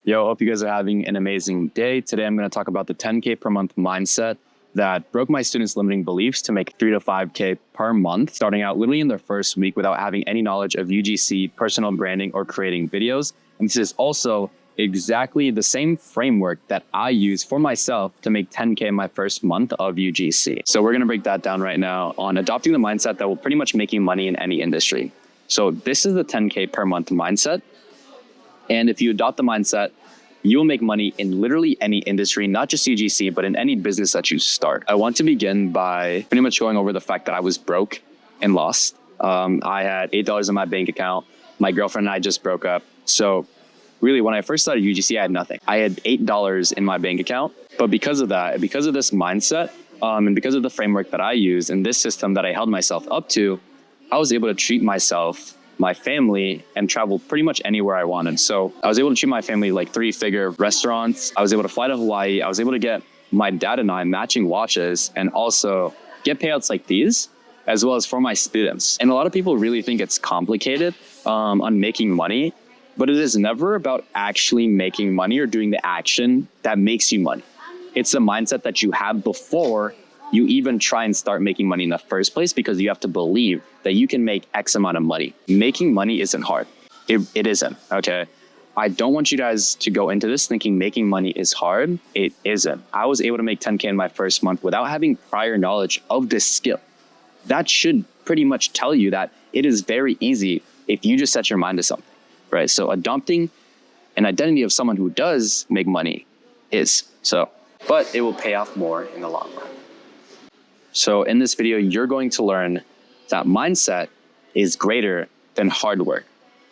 Yo, hope you guys are having an amazing day. Today, I'm going to talk about the 10K per month mindset that broke my students' limiting beliefs to make 3 to 5K per month, starting out literally in their first week without having any knowledge of UGC, personal branding, or creating videos. And this is also exactly the same framework that I use for myself to make 10K in my first month of UGC. So we're going to break that down right now on adopting the mindset that will pretty much make you money in any industry. So this is the 10K per month mindset. And if you adopt the mindset, you'll make money in literally any industry, not just UGC, but in any business that you start. I want to begin by pretty much going over the fact that I was broke and lost. I had $8 in my bank account. My girlfriend and I just broke up. So really, when I first started UGC, I had nothing. I had $8 in my bank account. But because of that, because of this mindset, and because of the framework that I use and this system that I held myself up to, I was able to treat myself, my family, and travel pretty much anywhere I wanted. So I was able to treat my family like 3-figure restaurants. I was able to fly to Hawaii. I was able to get my dad and I matching watches and also get payouts like these, as well as for my students. And a lot of people really think it's complicated on making money, but it is never about actually making money or doing the action that makes you money. It's the mindset that you have before you even try and start making money in the first place, because you have to believe that you can make X amount of money. Making money isn't hard. It isn't, okay? I don't want you guys to go into this thinking making money is hard. It isn't. I was able to make 10K in my first month without having prior knowledge of this skill. That should pretty much tell you that it is very easy if you just set your mind to something, right? So adopting an identity of someone who does make money but it will pay off more in the long run. So in this video, you're going to learn that mindset is greater than hard work,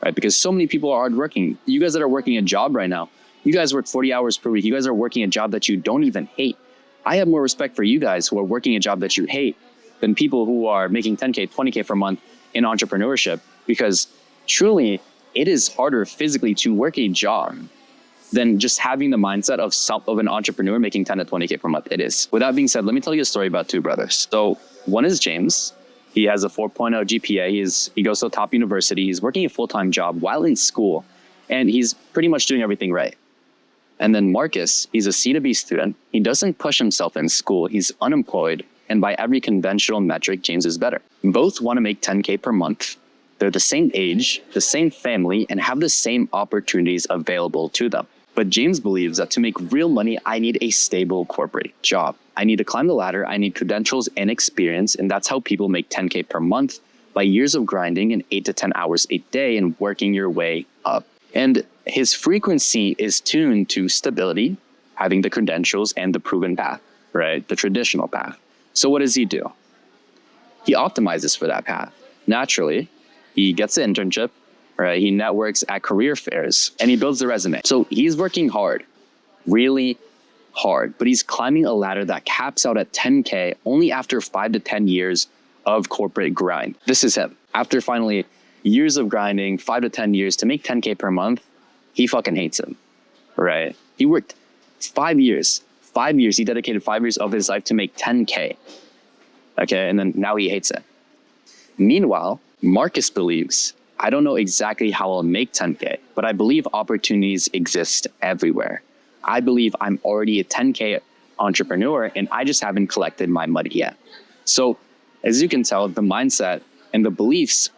right? Because so many people are hardworking. You guys that are working a job right now, you guys work 40 hours per week. You guys are working a job that you don't even hate. I have more respect for you guys who are working a job that you hate than people who are making 10K, 20K per month in entrepreneurship, because truly it is harder physically to work a job than just having the mindset of an entrepreneur making 10 to 20K per month. It is. With that being said, let me tell you a story about two brothers. So one is James. He has a 4.0 GPA. He goes to a top university. He's working a full-time job while in school, and he's pretty much doing everything right. And then Marcus, he's a C2B student. He doesn't push himself in school. He's unemployed. And by every conventional metric, James is better. Both want to make 10K per month. They're the same age, the same family, and have the same opportunities available to them. But James believes that to make real money, I need a stable corporate job. I need to climb the ladder. I need credentials and experience. And that's how people make 10K per month, by years of grinding and 8 to 10 hours a day and working your way up. And his frequency is tuned to stability, having the credentials and the proven path, right? The traditional path. So what does he do? He optimizes for that path. Naturally, he gets an internship, right? He networks at career fairs and he builds the resume. So he's working hard, really hard, but he's climbing a ladder that caps out at 10K only after 5 to 10 years of corporate grind. This is him. After finally years of grinding, 5 to 10 years to make 10K per month, he fucking hates him, right? He worked 5 years. 5 years. He dedicated 5 years of his life to make 10K. Okay, and then now he hates it. Meanwhile, Marcus believes, I don't know exactly how I'll make 10K, but I believe opportunities exist everywhere. I believe I'm already a 10K entrepreneur and I just haven't collected my money yet. So as you can tell, the mindset and the beliefs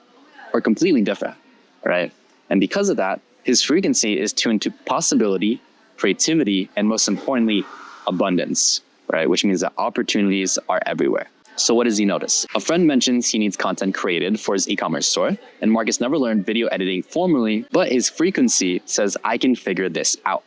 are completely different, right? And because of that, his frequency is tuned to possibility, creativity, and most importantly, abundance, right? Which means that opportunities are everywhere. So what does he notice? A friend mentions he needs content created for his e-commerce store, and Marcus never learned video editing formally, but his frequency says, I can figure this out.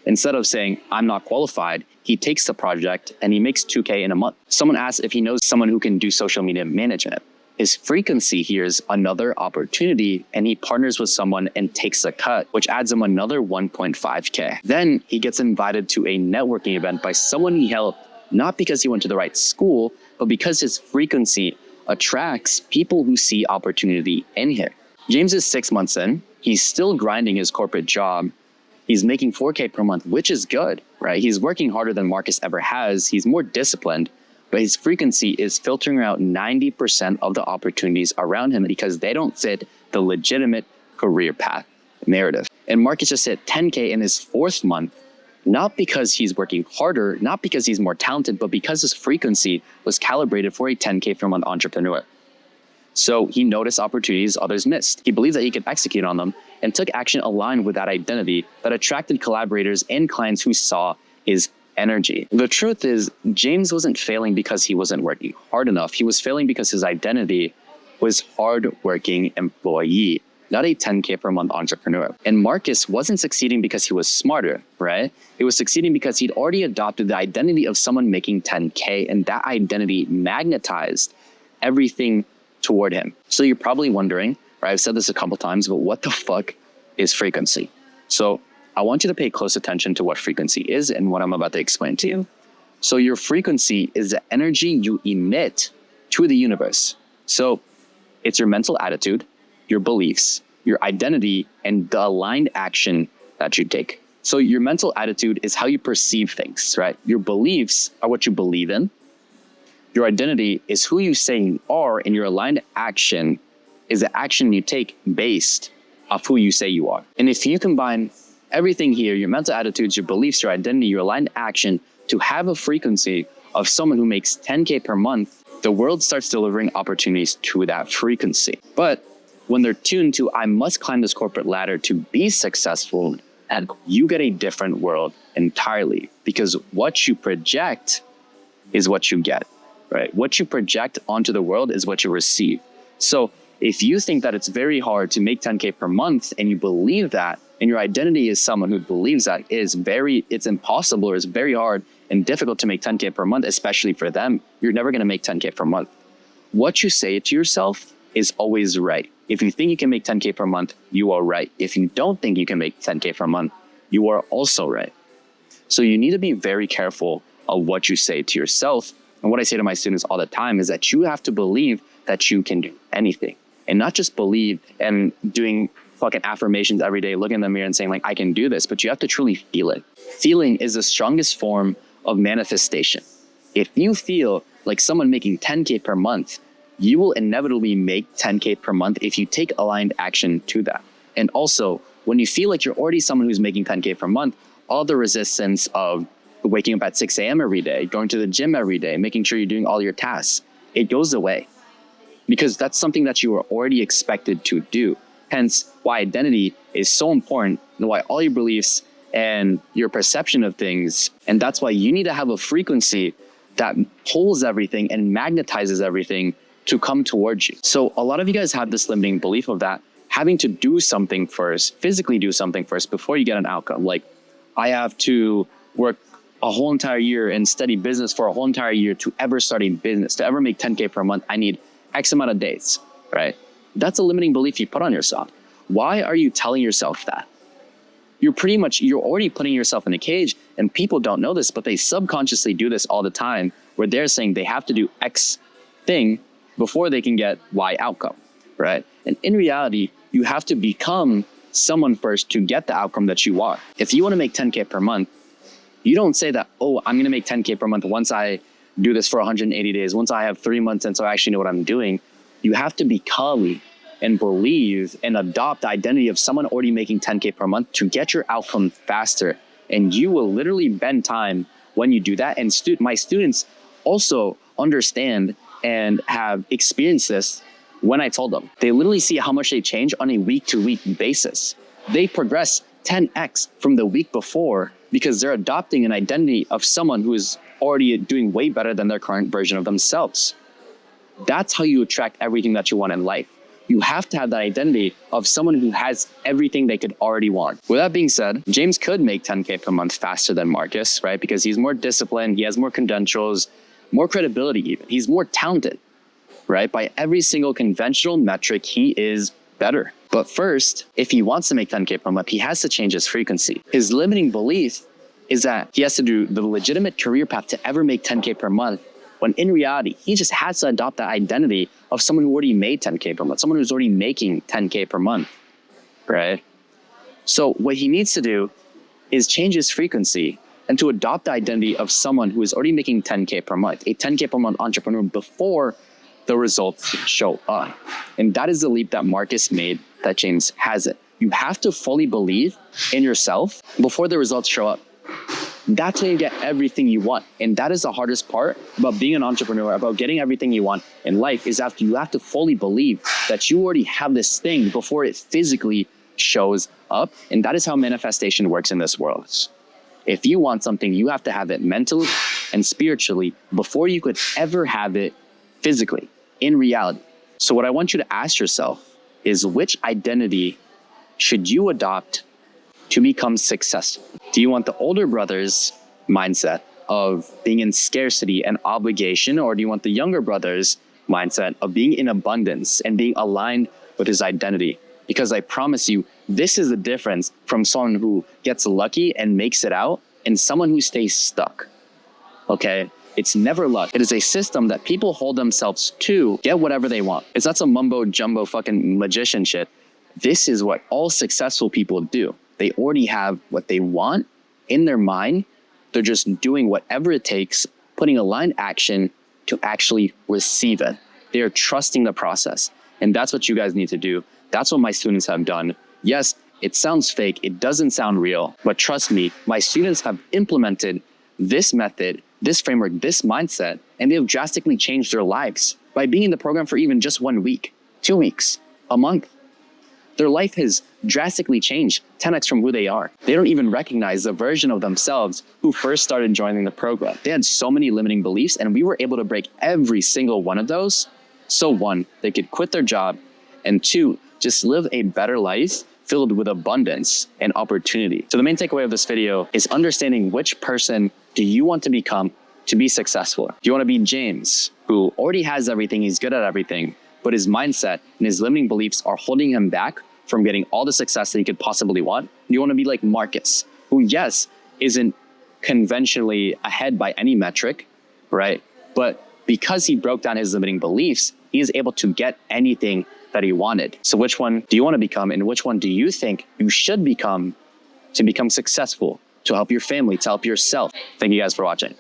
Instead of saying, I'm not qualified, he takes the project and he makes 2K in a month. Someone asks if he knows someone who can do social media management. His frequency hears another opportunity and he partners with someone and takes a cut, which adds him another 1.5K. Then he gets invited to a networking event by someone he helped, not because he went to the right school, but because his frequency attracts people who see opportunity in him. James is 6 months in. He's still grinding his corporate job. He's making 4K per month, which is good, right? He's working harder than Marcus ever has. He's more disciplined, but his frequency is filtering out 90% of the opportunities around him because they don't fit the legitimate career path narrative. And Marcus just hit 10K in his 4th month, not because he's working harder, not because he's more talented, but because his frequency was calibrated for a 10K per month entrepreneur. So he noticed opportunities others missed. He believed that he could execute on them and took action aligned with that identity that attracted collaborators and clients who saw his energy. The truth is, James wasn't failing because he wasn't working hard enough. He was failing because his identity was hardworking employee, not a 10K per month entrepreneur. And Marcus wasn't succeeding because he was smarter, right? He was succeeding because he'd already adopted the identity of someone making 10K, and that identity magnetized everything toward him. So you're probably wondering, right? I've said this a couple times, but what the fuck is frequency? So I want you to pay close attention to what frequency is and what I'm about to explain to you. So your frequency is the energy you emit to the universe. So it's your mental attitude, your beliefs, your identity, and the aligned action that you take. So your mental attitude is how you perceive things, right? Your beliefs are what you believe in. Your identity is who you say you are, and your aligned action is the action you take based off who you say you are. And if you combine everything here, your mental attitudes, your beliefs, your identity, your aligned action, to have a frequency of someone who makes 10K per month, the world starts delivering opportunities to that frequency. But when they're tuned to, I must climb this corporate ladder to be successful, and you get a different world entirely, because what you project is what you get, right? What you project onto the world is what you receive. So if you think that it's very hard to make 10K per month and you believe that, and your identity is someone who believes that it's impossible or it's very hard and difficult to make 10K per month, especially for them, you're never going to make 10K per month. What you say to yourself is always right. If you think you can make 10K per month, you are right. If you don't think you can make 10K per month, you are also right. So you need to be very careful of what you say to yourself. And what I say to my students all the time is that you have to believe that you can do anything, and not just believe and doing fucking affirmations every day, looking in the mirror and saying like, I can do this, but you have to truly feel it. Feeling is the strongest form of manifestation. If you feel like someone making 10K per month, you will inevitably make 10K per month if you take aligned action to that. And also, when you feel like you're already someone who's making 10K per month, all the resistance of waking up at 6 a.m. every day, going to the gym every day, making sure you're doing all your tasks, it goes away. Because that's something that you were already expected to do. Hence, why identity is so important, and why all your beliefs and your perception of things, and that's why you need to have a frequency that pulls everything and magnetizes everything to come towards you. So a lot of you guys have this limiting belief of that having to do something first, physically do something first before you get an outcome. Like, I have to work a whole entire year and study business for a whole entire year to ever start a business, to ever make 10K per month. I need X amount of days, right? That's a limiting belief you put on yourself. Why are you telling yourself that? You're already putting yourself in a cage, and people don't know this, but they subconsciously do this all the time, where they're saying they have to do X thing before they can get Y outcome, right? And in reality, you have to become someone first to get the outcome that you want. If you want to make 10K per month, you don't say that, oh, I'm going to make 10K per month once I do this for 180 days, once I have 3 months and so I actually know what I'm doing. You have to become and believe and adopt the identity of someone already making 10K per month to get your outcome faster. And you will literally bend time when you do that. And my students also understand and have experienced this when I told them. They literally see how much they change on a week-to-week basis. They progress 10x from the week before because they're adopting an identity of someone who is already doing way better than their current version of themselves. That's how you attract everything that you want in life. You have to have that identity of someone who has everything they could already want. With that being said, James could make 10K per month faster than Marcus, right? Because he's more disciplined, he has more credentials, more credibility even. He's more talented, right? By every single conventional metric, he is better. But first, if he wants to make 10K per month, he has to change his frequency. His limiting belief is that he has to do the legitimate career path to ever make 10K per month, when in reality, he just has to adopt that identity of someone who already made 10K per month, someone who's already making 10K per month, right? So what he needs to do is change his frequency and to adopt the identity of someone who is already making 10K per month, a 10K per month entrepreneur before the results show up. And that is the leap that Marcus made that James hasn't. You have to fully believe in yourself before the results show up. That's how you get everything you want. And that is the hardest part about being an entrepreneur, about getting everything you want in life, is after you have to fully believe that you already have this thing before it physically shows up. And that is how manifestation works in this world. If you want something, you have to have it mentally and spiritually before you could ever have it physically, in reality. So what I want you to ask yourself is, which identity should you adopt to become successful? Do you want the older brother's mindset of being in scarcity and obligation, or do you want the younger brother's mindset of being in abundance and being aligned with his identity? Because I promise you, this is the difference from someone who gets lucky and makes it out and someone who stays stuck. Okay? It's never luck. It is a system that people hold themselves to get whatever they want. It's not some mumbo jumbo fucking magician shit. This is what all successful people do. They already have what they want in their mind. They're just doing whatever it takes, putting aligned action to actually receive it. They are trusting the process. And that's what you guys need to do. That's what my students have done. Yes, it sounds fake. It doesn't sound real. But trust me, my students have implemented this method, this framework, this mindset, and they have drastically changed their lives by being in the program for even just 1 week, 2 weeks, a month. Their life has drastically changed 10x from who they are. They don't even recognize the version of themselves who first started joining the program. They had so many limiting beliefs, and we were able to break every single one of those. So one, they could quit their job, and two, just live a better life filled with abundance and opportunity. So the main takeaway of this video is understanding which person do you want to become to be successful. Do you want to be James, who already has everything, he's good at everything, but his mindset and his limiting beliefs are holding him back from getting all the success that he could possibly want? You want to be like Marcus, who, yes, isn't conventionally ahead by any metric, right? But because he broke down his limiting beliefs, he is able to get anything that he wanted. So which one do you want to become, and which one do you think you should become to become successful, to help your family, to help yourself? Thank you guys for watching.